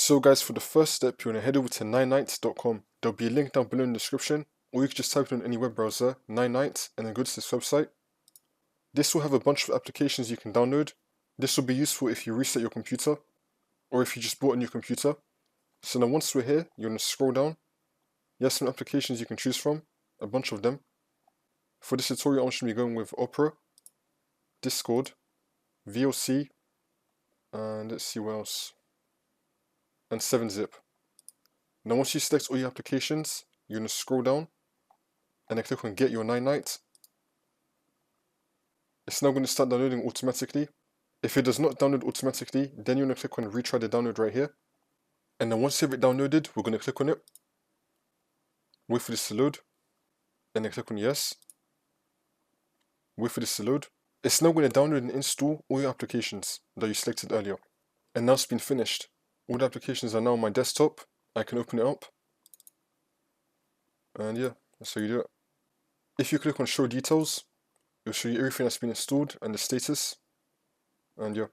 So guys, for the first step, you want to head over to ninite.com. There'll be a link down below in the description, or you can just type it on any web browser, Ninite, and then go to this website. This will have a bunch of applications you can download. This will be useful if you reset your computer, or if you just bought a new computer. So now once we're here, you want to scroll down. You have some applications you can choose from, a bunch of them. For this tutorial, I'm just going to be going with Opera, Discord, VLC, and let's see what else, and 7-zip. Now once you select all your applications, you're going to scroll down and then click on Get Your Ninite. It's now going to start downloading automatically. If it does not download automatically, then you're going to click on Retry the download right here. And then once you have it downloaded, we're going to click on it. Wait for this to load. And then click on Yes. Wait for this to load. It's now going to download and install all your applications that you selected earlier. And now it's been finished. All the applications are now on my desktop. I can open it up. And yeah, that's how you do it. If you click on Show Details, it'll show you everything that's been installed and the status. And yeah.